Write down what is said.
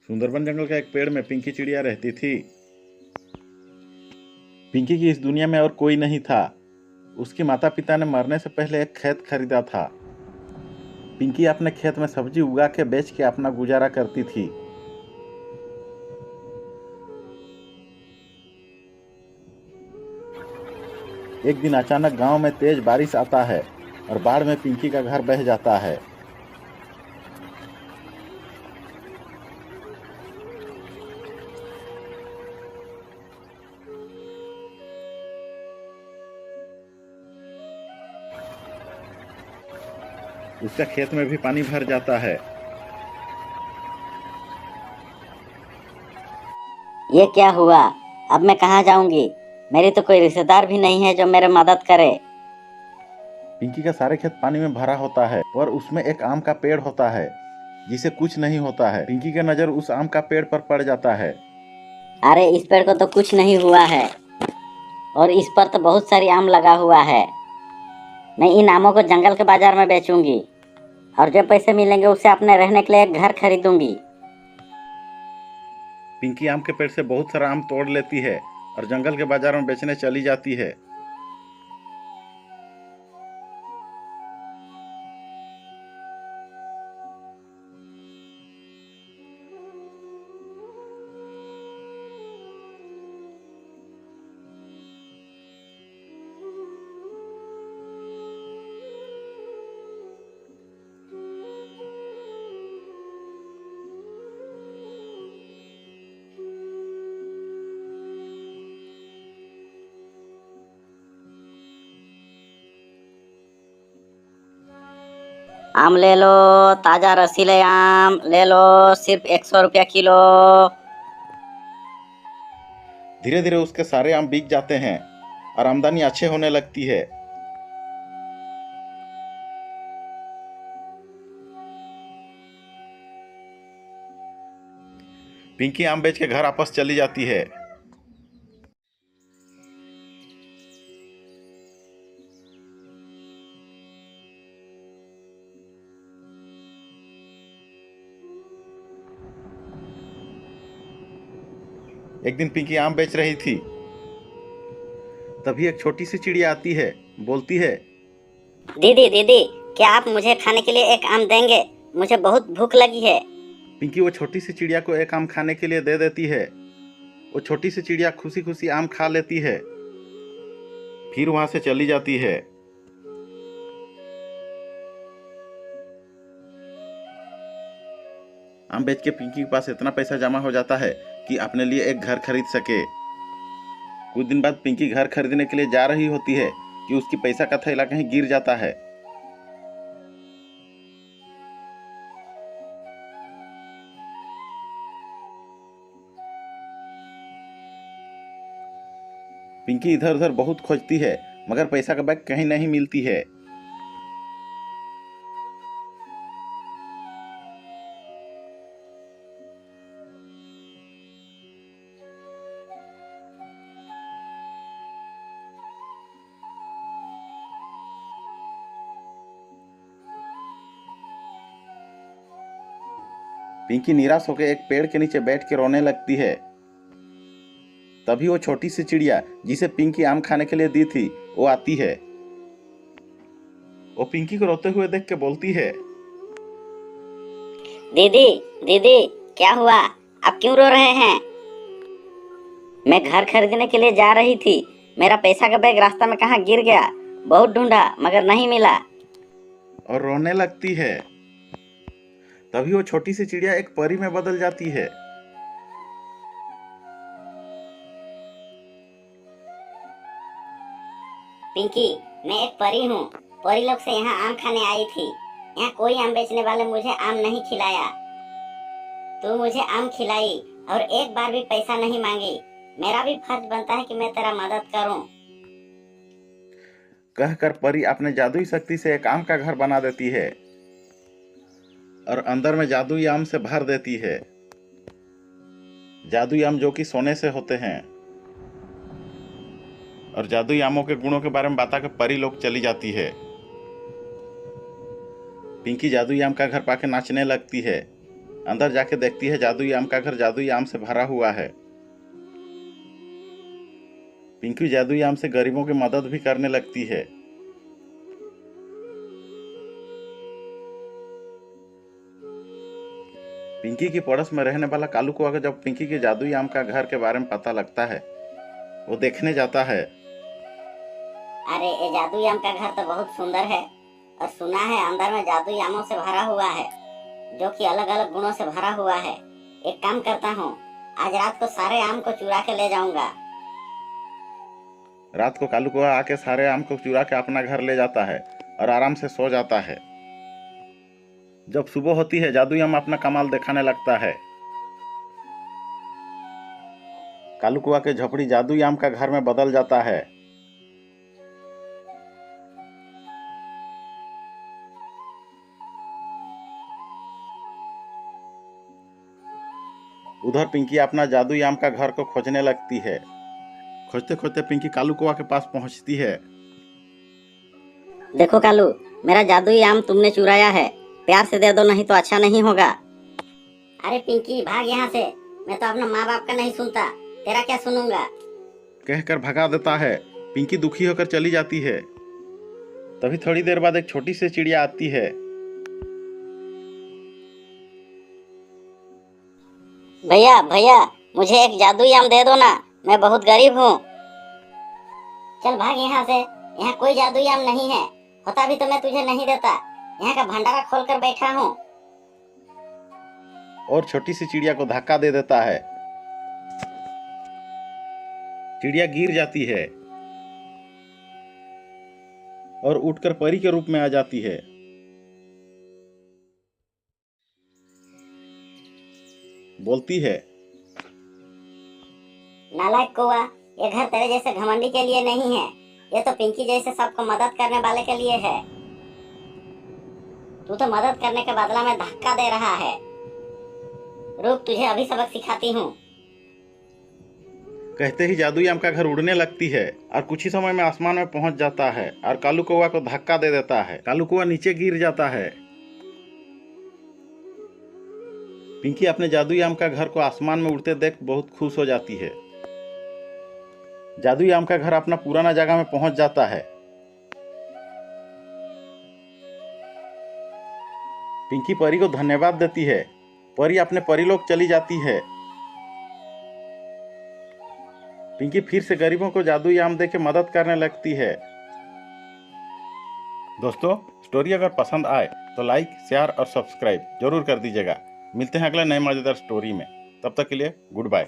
सुंदरबन जंगल का एक पेड़ में पिंकी चिड़िया रहती थी। पिंकी की इस दुनिया में और कोई नहीं था। उसके माता पिता ने मरने से पहले एक खेत खरीदा था। पिंकी अपने खेत में सब्जी उगा के बेच के अपना गुजारा करती थी। एक दिन अचानक गांव में तेज बारिश आता है और बाढ़ में पिंकी का घर बह जाता है। उसका खेत में भी पानी भर जाता है। ये क्या हुआ? अब मैं कहाँ जाऊंगी? मेरी तो कोई रिश्तेदार भी नहीं है जो मेरी मदद करे। पिंकी का सारे खेत पानी में भरा होता है और उसमें एक आम का पेड़ होता है जिसे कुछ नहीं होता है। पिंकी की नजर उस आम का पेड़ पर पड़ जाता है। अरे इस पेड़ को तो कुछ नहीं हुआ है और इस पर तो बहुत सारी आम लगा हुआ है। मैं इन आमों को जंगल के बाजार में बेचूंगी और जो पैसे मिलेंगे उससे अपने रहने के लिए एक घर खरीदूंगी। पिंकी आम के पेड़ से बहुत सारा आम तोड़ लेती है और जंगल के बाजार में बेचने चली जाती है। आम ले लो, ताजा रसीले आम ले लो, सिर्फ 100 रुपया किलो। धीरे धीरे उसके सारे आम बिक जाते हैं और आमदनी अच्छे होने लगती है। पिंकी आम बेच के घर वापस चली जाती है। एक दिन पिंकी आम बेच रही थी। तभी एक छोटी सी चिड़िया आती है, बोलती है, दीदी दीदी, क्या आप मुझे खाने के लिए एक आम देंगे? मुझे बहुत भूख लगी है। पिंकी वो छोटी सी चिड़िया को एक आम खाने के लिए दे देती है। वो छोटी सी चिड़िया खुशी खुशी आम खा लेती है, फिर वहां से चली जाती है। आम बेच के पिंकी के पास इतना पैसा जमा हो जाता है कि अपने लिए एक घर खरीद सके। कुछ दिन बाद पिंकी घर खरीदने के लिए जा रही होती है कि उसकी पैसा का थैला कहीं गिर जाता है। पिंकी इधर उधर बहुत खोजती है मगर पैसा का बैग कहीं नहीं मिलती है। पिंकी निराश होकर एक पेड़ के नीचे बैठ के रोने लगती है। तभी वो छोटी सी चिड़िया जिसे पिंकी आम खाने के लिए दी थी वो आती है। वो पिंकी को रोते हुए देख के बोलती है, दीदी दीदी, क्या हुआ? आप क्यों रो रहे हैं? मैं घर खरीदने के लिए जा रही थी। मेरा पैसा का बैग रास्ता में कहाँ गिर गया। बहुत ढूंढा मगर नहीं मिला। और रोने लगती है। तभी वो छोटी सी चिड़िया एक परी में बदल जाती है। पिंकी, मैं एक परी हूँ। परी लोग से यहाँ आम खाने आई थी। यहाँ कोई आम बेचने वाले मुझे आम नहीं खिलाया। तू मुझे आम खिलाई और एक बार भी पैसा नहीं मांगी। मेरा भी फर्ज बनता है कि मैं तेरा मदद करूँ। कहकर परी अपने जादुई शक्ति से एक आम का घर बना देती है और अंदर में जादुई आम से भर देती है। जादुई आम जो कि सोने से होते हैं। और जादुई आमों के गुणों के बारे में बता कर परी लोग चली जाती है। पिंकी जादुई आम का घर पाके नाचने लगती है। अंदर जाके देखती है जादुई आम का घर जादुई आम से भरा हुआ है। पिंकी जादुई आम से गरीबों की मदद भी करने लगती है। पिंकी की पड़ोस में रहने वाला कालू कौआ को जब पिंकी के जादुई आम का घर के बारे में पता लगता है, वो देखने जाता है। अरे ये जादुई आम का घर तो बहुत सुंदर है और सुना है अंदर में जादुई आमों से भरा हुआ है, जो कि अलग अलग गुणों से भरा हुआ है। एक काम करता हूँ, आज रात को सारे आम को चुरा के ले जाऊंगा। रात को कालू कौआ आके सारे आम को चुरा के अपना घर ले जाता है और आराम से सो जाता है। जब सुबह होती है जादुई आम अपना कमाल दिखाने लगता है। कालू कौआ के झोपड़ी जादुई आम का घर में बदल जाता है। उधर पिंकी अपना जादुई आम का घर को खोजने लगती है। खोजते खोजते पिंकी कालू कौआ के पास पहुंचती है। देखो कालू, मेरा जादुई आम तुमने चुराया है, प्यार से दे दो, नहीं तो अच्छा नहीं होगा। अरे पिंकी भाग यहाँ से, मैं तो अपना माँ बाप का नहीं सुनता, तेरा क्या सुनूंगा। कहकर भगा देता है। पिंकी दुखी होकर चली जाती है। तभी थोड़ी देर बाद एक छोटी सी चिड़िया आती है। भैया भैया, मुझे एक जादुई आम दे दो ना, मैं बहुत गरीब हूँ। चल भाग यहाँ से, यहाँ कोई जादुई आम नहीं है, होता भी तो मैं तुझे नहीं देता, यहाँ का भंडारा खोल कर बैठा हूँ। और छोटी सी चिड़िया को धक्का दे देता है। चिड़िया गिर जाती है और उठकर परी के रूप में आ जाती है। बोलती है, नालायक कौआ, ये घर तेरे जैसे घमंडी के लिए नहीं है, ये तो पिंकी जैसे सबको मदद करने वाले के लिए है। तू तो मदद करने के बदला में धक्का दे रहा है। रुक, तुझे अभी सबक सिखाती हूँ। कहते ही जादुई आम का घर उड़ने लगती है और कुछ ही समय में आसमान में पहुंच जाता है और कालू कौआ को धक्का दे देता है। कालू कौआ नीचे गिर जाता है। पिंकी अपने जादुई आम का घर को आसमान में उड़ते देख बहुत खुश हो जाती है। जादुई आम का घर अपना पुराना जगह में पहुंच जाता है। पिंकी परी को धन्यवाद देती है। परी अपने परीलोक चली जाती है। पिंकी फिर से गरीबों को जादुई आम दे के मदद करने लगती है। दोस्तों, स्टोरी अगर पसंद आए तो लाइक, शेयर और सब्सक्राइब जरूर कर दीजिएगा। मिलते हैं अगले नए मजेदार स्टोरी में। तब तक के लिए गुड बाय।